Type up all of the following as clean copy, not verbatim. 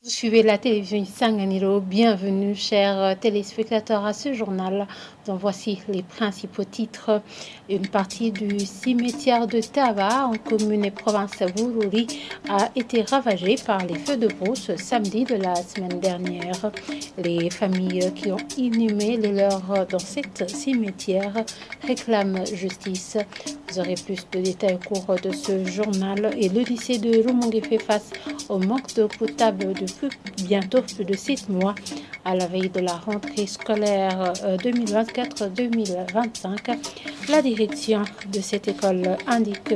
Vous suivez la télévision Isanganiro. Bienvenue, chers téléspectateurs, à ce journal dont voici les principaux titres. Une partie du cimetière de Tava, en commune et province Bururi, a été ravagée par les feux de brousse samedi de la semaine dernière. Les familles qui ont inhumé les leurs dans cet cimetière réclament justice. Vous aurez plus de détails au cours de ce journal. Et le lycée de Rumongue fait face au manque d'eau potable depuis bientôt plus de 7 mois. À la veille de la rentrée scolaire 2024-2025, la direction de cette école indique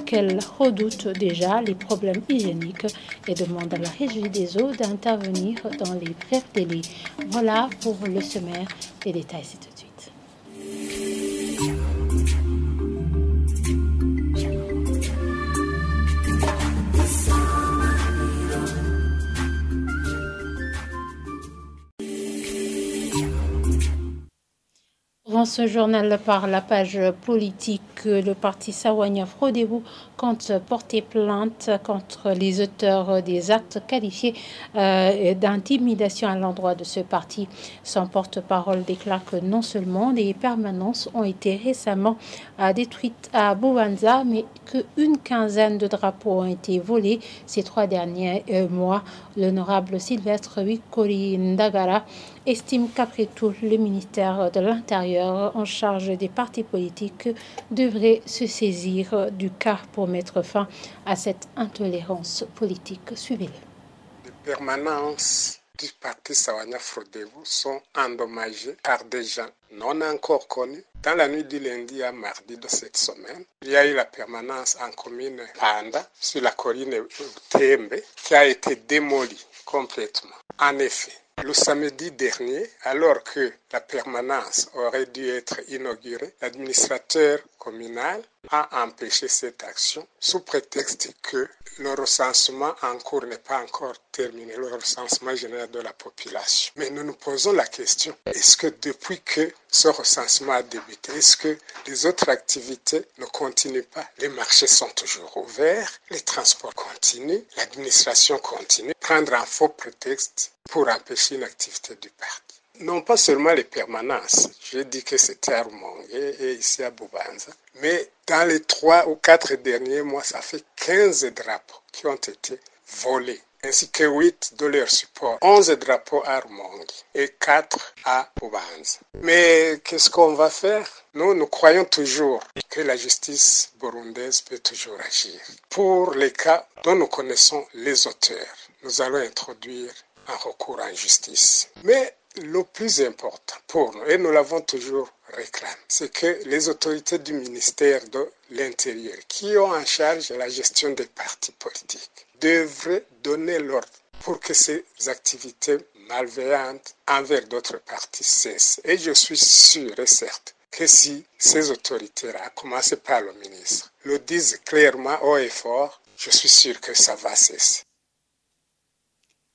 qu'elle redoute déjà les problèmes hygiéniques et demande à la Régie des eaux d'intervenir dans les brefs délais. Voilà pour le sommaire. Les détails, c'est tout de suite. Dans ce journal par la page politique, le parti Sawanya Frodebu compte porter plainte contre les auteurs des actes qualifiés d'intimidation à l'endroit de ce parti. Son porte-parole déclare que non seulement des permanences ont été récemment détruites à Bubanza, mais qu'une quinzaine de drapeaux ont été volés ces 3 derniers mois. L'honorable Sylvestre Wikori Ndagara estime qu'après tout, le ministère de l'Intérieur en charge des partis politiques devrait se saisir du cas pour mettre fin à cette intolérance politique. Suivez-le. Les permanences du parti Sawanya Frodebu sont endommagées par des gens non encore connus. Dans la nuit du lundi à mardi de cette semaine, il y a eu la permanence en commune Panda sur la colline Tembe qui a été démolie complètement. En effet, le samedi dernier, alors que la permanence aurait dû être inaugurée, l'administrateur communal a empêché cette action sous prétexte que le recensement en cours n'est pas encore terminé, le recensement général de la population. Mais nous nous posons la question, est-ce que depuis que ce recensement a débuté, est-ce que les autres activités ne continuent pas? Les marchés sont toujours ouverts, les transports continuent, l'administration continue. Prendre un faux prétexte pour empêcher une activité du parti. Non pas seulement les permanences, j'ai dit que c'était à Rumongue et ici à Bubanza, mais dans les 3 ou 4 derniers mois, ça fait 15 drapeaux qui ont été volés, ainsi que 8 de leur support, 11 drapeaux à Rumongue et 4 à Bubanza. Mais qu'est-ce qu'on va faire? Nous croyons toujours que la justice burundaise peut toujours agir. Pour les cas dont nous connaissons les auteurs, nous allons introduire un recours en justice. Mais le plus important pour nous, et nous l'avons toujours réclamé, c'est que les autorités du ministère de l'Intérieur, qui ont en charge la gestion des partis politiques, devraient donner l'ordre pour que ces activités malveillantes envers d'autres partis cessent. Et je suis sûr et certain que si ces autorités-là, à commencer par le ministre, le disent clairement haut et fort, je suis sûr que ça va cesser.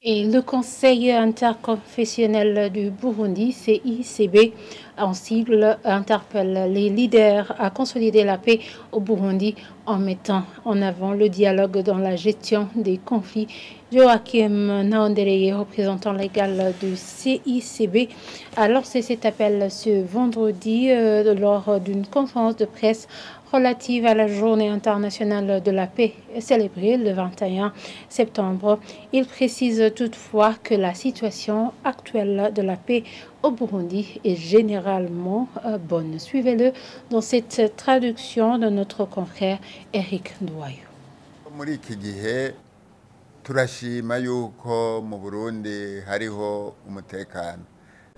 Et le Conseil interconfessionnel du Burundi, CICB, en sigle, interpelle les leaders à consolider la paix au Burundi en mettant en avant le dialogue dans la gestion des conflits. Joachim Naondereye, représentant légal du CICB, a lancé cet appel ce vendredi lors d'une conférence de presse relative à la Journée internationale de la paix célébrée le 21 septembre. Il précise toutefois que la situation actuelle de la paix au Burundi est généralement bonne. Suivez-le dans cette traduction de notre confrère Eric Ndouayo. Muri iki gihe turashima yuko mu Burundi hariho umutekano.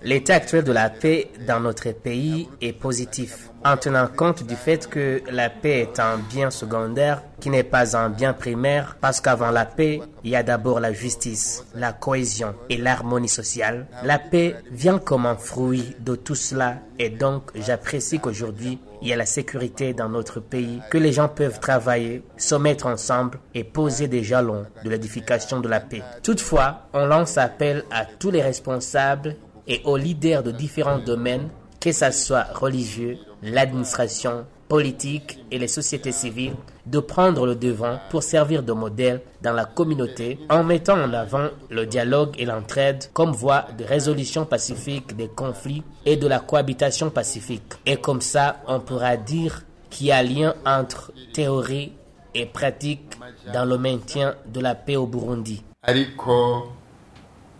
L'état actuel de la paix dans notre pays est positif, en tenant compte du fait que la paix est un bien secondaire qui n'est pas un bien primaire, parce qu'avant la paix, il y a d'abord la justice, la cohésion et l'harmonie sociale. La paix vient comme un fruit de tout cela, et donc j'apprécie qu'aujourd'hui, il y a la sécurité dans notre pays, que les gens peuvent travailler, se mettre ensemble et poser des jalons de l'édification de la paix. Toutefois, on lance appel à tous les responsables et aux leaders de différents domaines, que ce soit religieux, l'administration politiques et les sociétés civiles de prendre le devant pour servir de modèle dans la communauté en mettant en avant le dialogue et l'entraide comme voie de résolution pacifique des conflits et de la cohabitation pacifique. Et comme ça, on pourra dire qu'il y a lien entre théorie et pratique dans le maintien de la paix au Burundi. Ariko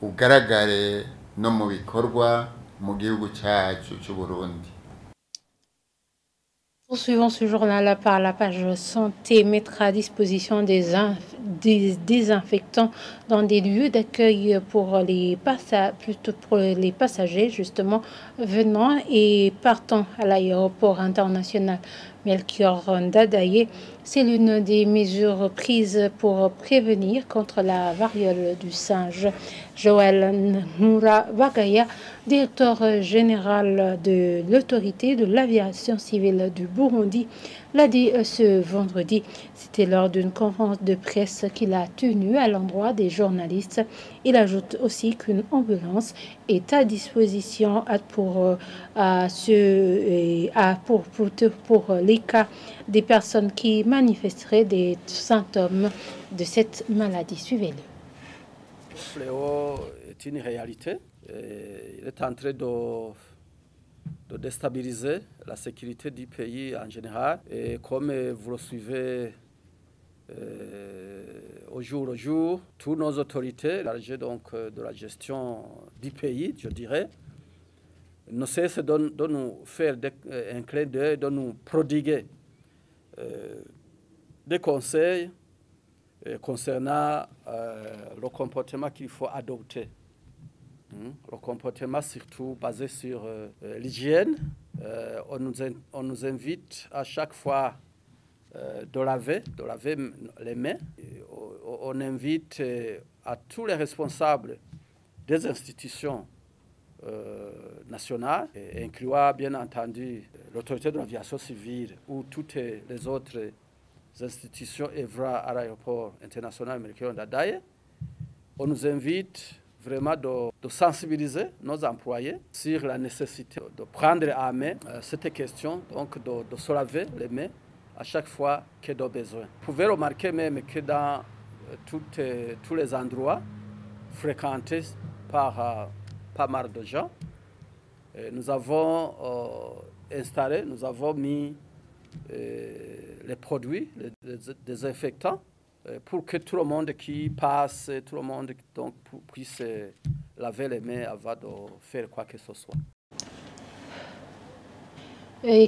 ugaragare no mu bikorwa mu gihugu cyacu cy'u Burundi. Poursuivons ce journal par la page santé, mettre à disposition des désinfectants dans des lieux d'accueil pour les passagers justement venant et partant à l'aéroport international Melchior Ndadaye. C'est l'une des mesures prises pour prévenir contre la variole du singe. Joël Noura Bagaya, directeur général de l'autorité de l'aviation civile du Burundi, l'a dit ce vendredi. C'était lors d'une conférence de presse qu'il a tenue à l'endroit des journalistes. Il ajoute aussi qu'une ambulance est à disposition pour les cas des personnes qui manifesteraient des symptômes de cette maladie. Suivez-le. Le fléau est une réalité. Il est en train de déstabiliser la sécurité du pays en général. Et comme vous le suivez au jour, toutes nos autorités, chargées donc de la gestion du pays, je dirais, ne cessent de nous faire un clin d'œil, de nous prodiguer des conseils concernant le comportement qu'il faut adopter. Le comportement surtout basé sur l'hygiène. On nous invite à chaque fois de laver les mains. On invite à tous les responsables des institutions nationales, incluant bien entendu l'autorité de l'aviation civile ou toutes les autres institutions œuvrant à l'aéroport international Melchior Ndadaye. On nous invite vraiment de sensibiliser nos employés sur la nécessité de prendre à main cette question, donc de se laver les mains à chaque fois qu'il y a besoin. Vous pouvez remarquer même que dans tous les endroits fréquentés par pas mal de gens, nous avons installé, nous avons mis les produits, les désinfectants, pour que tout le monde qui passe, tout le monde donc, puisse laver les mains avant de faire quoi que ce soit.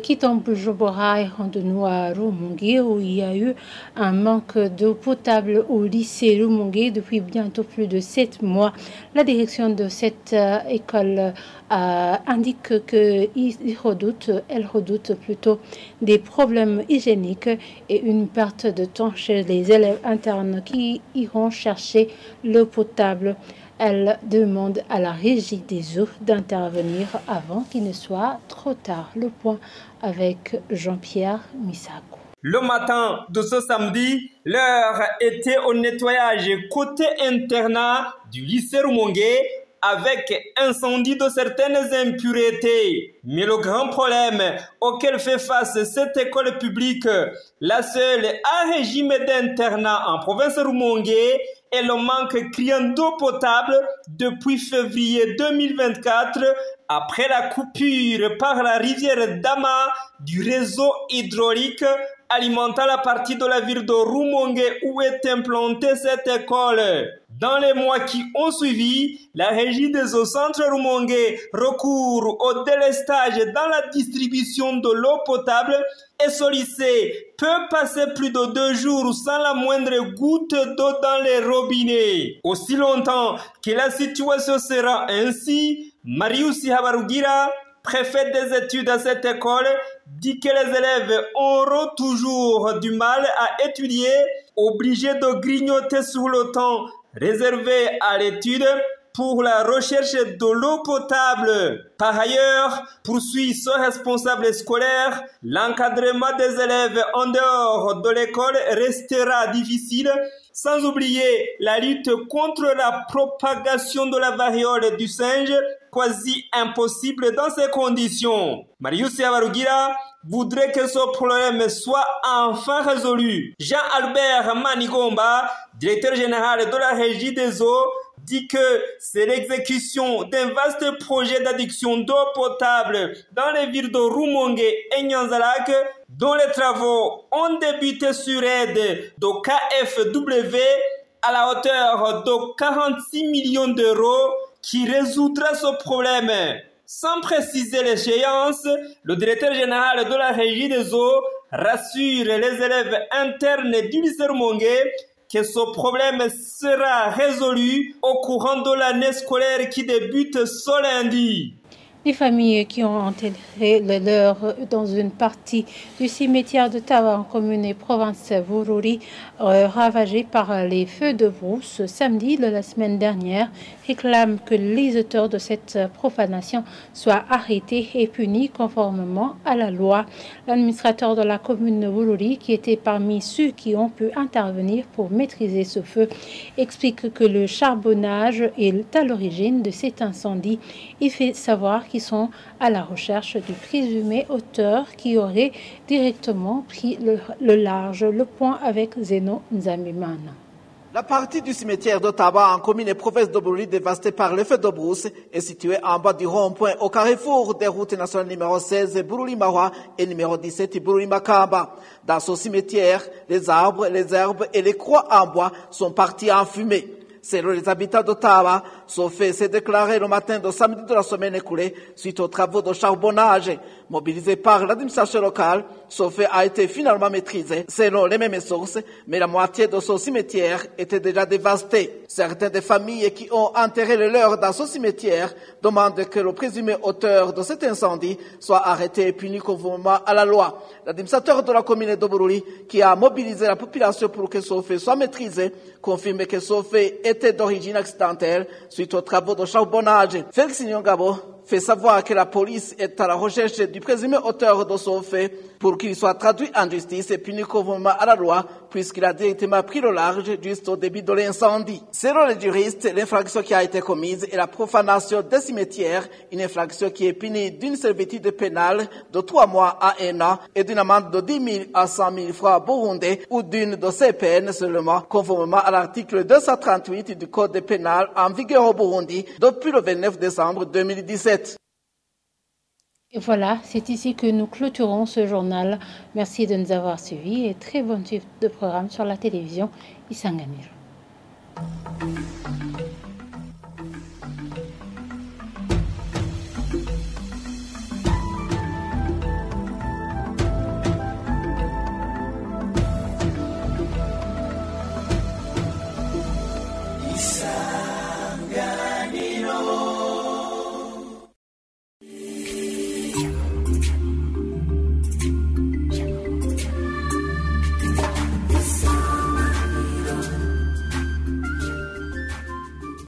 Quittant Bujumbura et rendons-nous à Rumongue où il y a eu un manque d'eau potable au lycée Rumongue depuis bientôt plus de 7 mois. La direction de cette école indique qu'elle redoute plutôt des problèmes hygiéniques et une perte de temps chez les élèves internes qui iront chercher l'eau potable. Elle demande à la régie des eaux d'intervenir avant qu'il ne soit trop tard. Le point avec Jean-Pierre Misako. Le matin de ce samedi, l'heure était au nettoyage côté internat du lycée Rumongue avec incendie de certaines impuretés. Mais le grand problème auquel fait face cette école publique, la seule à régime d'internat en province Rumongue, est le manque criant d'eau potable depuis février 2024 après la coupure par la rivière Dama du réseau hydraulique alimentant la partie de la ville de Rumongue où est implantée cette école. Dans les mois qui ont suivi, la régie des eaux centre Rumongue recourt au délestage dans la distribution de l'eau potable et ce lycée peut passer plus de 2 jours sans la moindre goutte d'eau dans les robinets. Aussi longtemps que la situation sera ainsi, Marius Habarugira, préfet des études à cette école, dit que les élèves auront toujours du mal à étudier, obligés de grignoter sur le temps réservé à l'étude pour la recherche de l'eau potable. Par ailleurs, poursuit ce responsable scolaire, l'encadrement des élèves en dehors de l'école restera difficile, sans oublier la lutte contre la propagation de la variole du singe, quasi impossible dans ces conditions. Marius Yabarugira, voudrait que ce problème soit enfin résolu. Jean-Albert Manigomba, directeur général de la Régie des eaux, dit que c'est l'exécution d'un vaste projet d'adduction d'eau potable dans les villes de Rumongue et Nyanzalak, dont les travaux ont débuté sur aide de KfW à la hauteur de 46 millions d'euros qui résoudra ce problème. Sans préciser l'échéance, le directeur général de la Régie des eaux rassure les élèves internes du lycée Rumongue que ce problème sera résolu au courant de l'année scolaire qui débute ce lundi. Les familles qui ont enterré le leur dans une partie du cimetière de Tawa en commune et province Bururi, ravagée par les feux de brousse samedi de la semaine dernière, réclament que les auteurs de cette profanation soient arrêtés et punis conformément à la loi. L'administrateur de la commune de Bururi, qui était parmi ceux qui ont pu intervenir pour maîtriser ce feu, explique que le charbonnage est à l'origine de cet incendie. Il fait savoir qu'ils sont à la recherche du présumé auteur qui aurait directement pris le large. Le point avec Zeno Nzamimana. La partie du cimetière d'Ottawa en commune et province de Bururi dévastée par le feu de brousse est située en bas du rond-point au carrefour des routes nationales numéro 16 Bururi-Mahwa et numéro 17 Bururi-Makamba. Dans ce cimetière, les arbres, les herbes et les croix en bois sont partis en fumée. Selon les habitants d'Ottawa, ce fait s'est déclaré le matin de samedi de la semaine écoulée suite aux travaux de charbonnage. Mobilisé par l'administration locale, ce fait a été finalement maîtrisé selon les mêmes sources, mais la moitié de ce cimetière était déjà dévastée. Certaines des familles qui ont enterré les leurs dans ce cimetière demandent que le présumé auteur de cet incendie soit arrêté et puni conformément à la loi. L'administrateur de la commune de Bururi, qui a mobilisé la population pour que ce fait soit maîtrisé, confirme que ce fait était d'origine accidentelle suite aux travaux de charbonnage. Félix Nyongabo fait savoir que la police est à la recherche du présumé auteur de ce fait pour qu'il soit traduit en justice et puni conformément à la loi puisqu'il a directement pris le large juste au début de l'incendie. Selon les juristes, l'infraction qui a été commise est la profanation des cimetières, une infraction qui est punie d'une servitude pénale de 3 mois à 1 an et d'une amende de 10 000 à 100 000 francs burundais ou d'une de ces peines seulement, conformément à l'article 238 du Code pénal en vigueur au Burundi depuis le 29 décembre 2017. Et voilà, c'est ici que nous clôturons ce journal. Merci de nous avoir suivis et très bonne suite de programme sur la télévision Isanganiro.